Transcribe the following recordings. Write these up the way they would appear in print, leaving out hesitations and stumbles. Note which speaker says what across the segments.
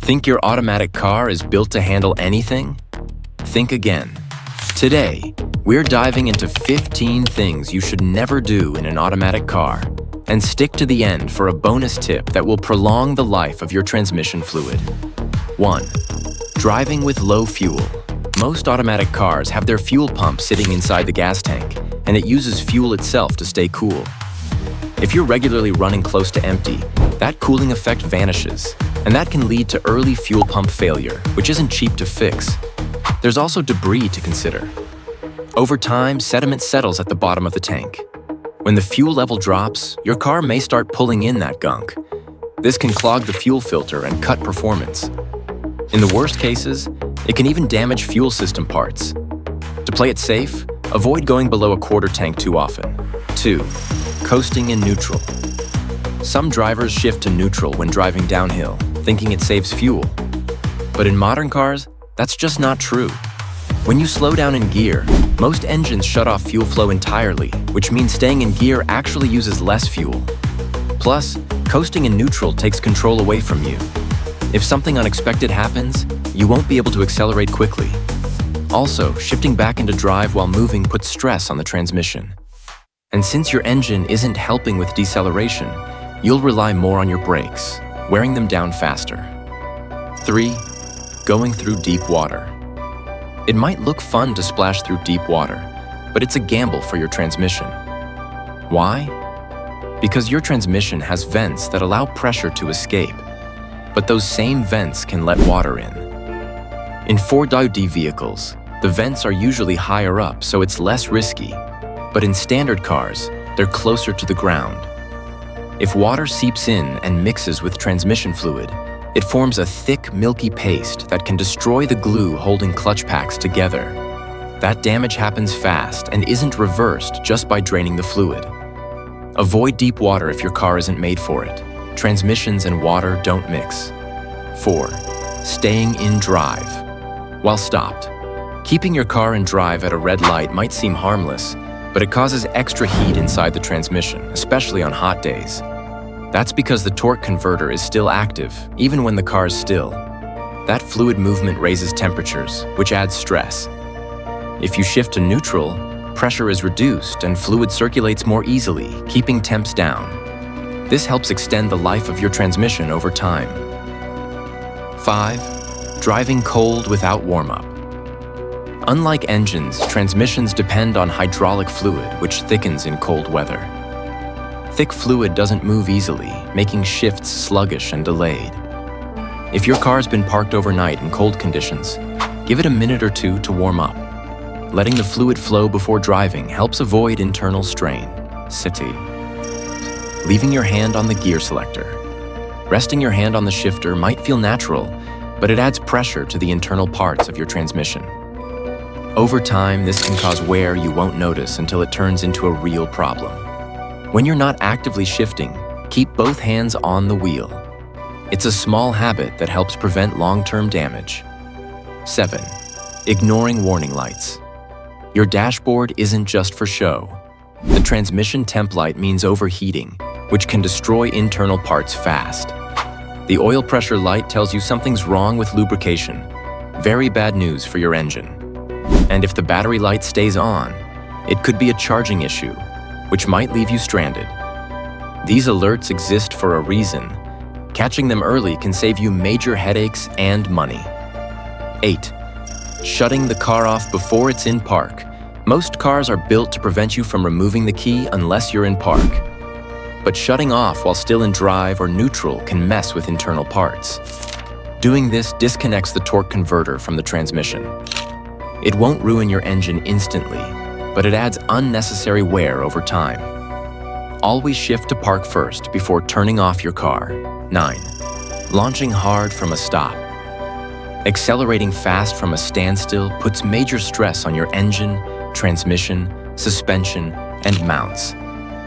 Speaker 1: Think your automatic car is built to handle anything? Think again. Today, we're diving into 15 things you should never do in an automatic car, and stick to the end for a bonus tip that will prolong the life of your transmission fluid. 1. Driving with low fuel. Most automatic cars have their fuel pump sitting inside the gas tank, and it uses fuel itself to stay cool. If you're regularly running close to empty, that cooling effect vanishes, and that can lead to early fuel pump failure, which isn't cheap to fix. There's also debris to consider. Over time, sediment settles at the bottom of the tank. When the fuel level drops, your car may start pulling in that gunk. This can clog the fuel filter and cut performance. In the worst cases, it can even damage fuel system parts. To play it safe, avoid going below a quarter tank too often. 2. Coasting in neutral. Some drivers shift to neutral when driving downhill, thinking it saves fuel. But in modern cars, that's just not true. When you slow down in gear, most engines shut off fuel flow entirely, which means staying in gear actually uses less fuel. Plus, coasting in neutral takes control away from you. If something unexpected happens, you won't be able to accelerate quickly. Also, shifting back into drive while moving puts stress on the transmission. And since your engine isn't helping with deceleration, you'll rely more on your brakes, wearing them down faster. 3. Going through deep water. It might look fun to splash through deep water, but it's a gamble for your transmission. Why? Because your transmission has vents that allow pressure to escape, but those same vents can let water in. In 4WD vehicles, the vents are usually higher up, so it's less risky, but in standard cars, they're closer to the ground. If water seeps in and mixes with transmission fluid, it forms a thick, milky paste that can destroy the glue holding clutch packs together. That damage happens fast and isn't reversed just by draining the fluid. Avoid deep water if your car isn't made for it. Transmissions and water don't mix. 4. Staying in drive. While stopped. Keeping your car in drive at a red light might seem harmless, but it causes extra heat inside the transmission, especially on hot days. That's because the torque converter is still active, even when the car is still. That fluid movement raises temperatures, which adds stress. If you shift to neutral, pressure is reduced and fluid circulates more easily, keeping temps down. This helps extend the life of your transmission over time. 5. Driving cold without warm-up. Unlike engines, transmissions depend on hydraulic fluid, which thickens in cold weather. Thick fluid doesn't move easily, making shifts sluggish and delayed. If your car's been parked overnight in cold conditions, give it a minute or two to warm up. Letting the fluid flow before driving helps avoid internal strain. City. Leaving your hand on the gear selector. Resting your hand on the shifter might feel natural, but it adds pressure to the internal parts of your transmission. Over time, this can cause wear you won't notice until it turns into a real problem. When you're not actively shifting, keep both hands on the wheel. It's a small habit that helps prevent long-term damage. 7. Ignoring warning lights. Your dashboard isn't just for show. The transmission temp light means overheating, which can destroy internal parts fast. The oil pressure light tells you something's wrong with lubrication. Very bad news for your engine. And if the battery light stays on, it could be a charging issue, which might leave you stranded. These alerts exist for a reason. Catching them early can save you major headaches and money. 8. Shutting the car off before it's in park. Most cars are built to prevent you from removing the key unless you're in park. But shutting off while still in drive or neutral can mess with internal parts. Doing this disconnects the torque converter from the transmission. It won't ruin your engine instantly, but it adds unnecessary wear over time. Always shift to park first before turning off your car. 9. Launching hard from a stop. Accelerating fast from a standstill puts major stress on your engine, transmission, suspension, and mounts.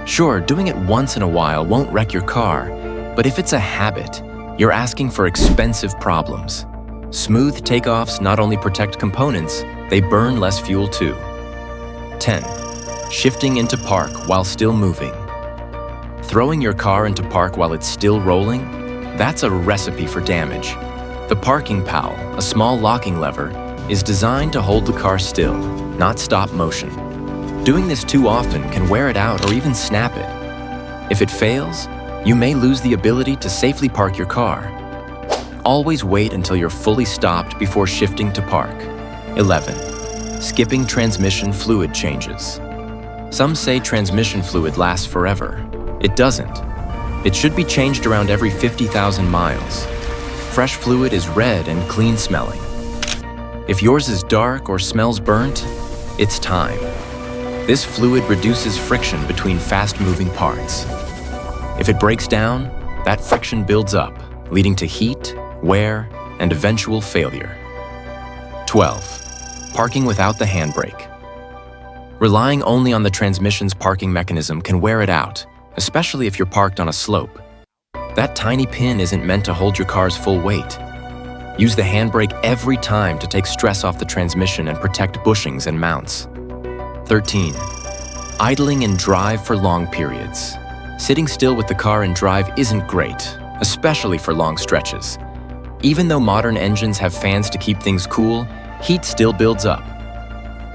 Speaker 1: Sure, doing it once in a while won't wreck your car, but if it's a habit, you're asking for expensive problems. Smooth takeoffs not only protect components, they burn less fuel too. 10. Shifting into park while still moving. Throwing your car into park while it's still rolling? That's a recipe for damage. The parking PAL, a small locking lever, is designed to hold the car still, not stop motion. Doing this too often can wear it out or even snap it. If it fails, you may lose the ability to safely park your car. Always wait until you're fully stopped before shifting to park. 11. Skipping transmission fluid changes. Some say transmission fluid lasts forever. It doesn't. It should be changed around every 50,000 miles. Fresh fluid is red and clean smelling. If yours is dark or smells burnt, it's time. This fluid reduces friction between fast-moving parts. If it breaks down, that friction builds up, leading to heat, wear, and eventual failure. 12. Parking without the handbrake. Relying only on the transmission's parking mechanism can wear it out, especially if you're parked on a slope. That tiny pin isn't meant to hold your car's full weight. Use the handbrake every time to take stress off the transmission and protect bushings and mounts. 13. Idling in drive for long periods. Sitting still with the car in drive isn't great, especially for long stretches. Even though modern engines have fans to keep things cool, heat still builds up.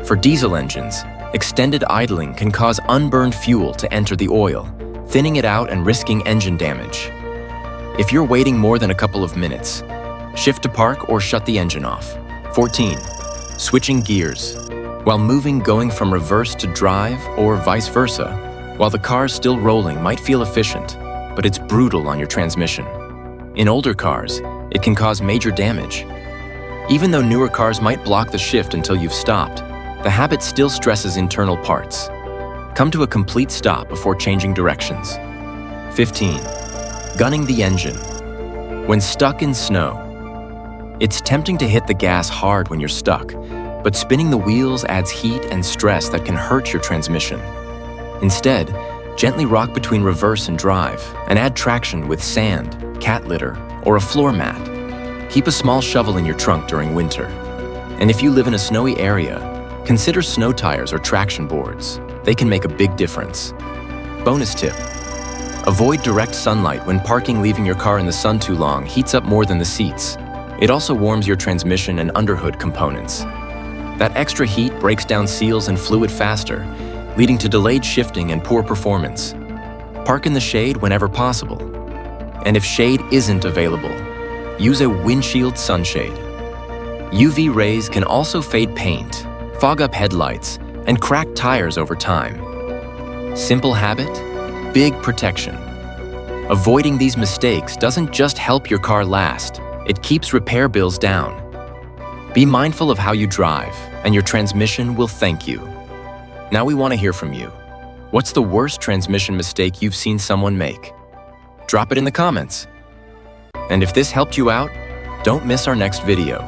Speaker 1: For diesel engines, extended idling can cause unburned fuel to enter the oil, thinning it out and risking engine damage. If you're waiting more than a couple of minutes, shift to park or shut the engine off. 14. Switching gears. While moving, going from reverse to drive or vice versa, while the car's still rolling might feel efficient, but it's brutal on your transmission. In older cars, it can cause major damage. Even though newer cars might block the shift until you've stopped, the habit still stresses internal parts. Come to a complete stop before changing directions. 15. Gunning the engine. When stuck in snow, it's tempting to hit the gas hard when you're stuck, but spinning the wheels adds heat and stress that can hurt your transmission. Instead, gently rock between reverse and drive and add traction with sand, cat litter, or a floor mat. Keep a small shovel in your trunk during winter. And if you live in a snowy area, consider snow tires or traction boards. They can make a big difference. Bonus tip: avoid direct sunlight when parking. Leaving your car in the sun too long heats up more than the seats. It also warms your transmission and underhood components. That extra heat breaks down seals and fluid faster, leading to delayed shifting and poor performance. Park in the shade whenever possible. And if shade isn't available, use a windshield sunshade. UV rays can also fade paint, fog up headlights, and crack tires over time. Simple habit, big protection. Avoiding these mistakes doesn't just help your car last, it keeps repair bills down. Be mindful of how you drive, and your transmission will thank you. Now we want to hear from you. What's the worst transmission mistake you've seen someone make? Drop it in the comments. And if this helped you out, don't miss our next video.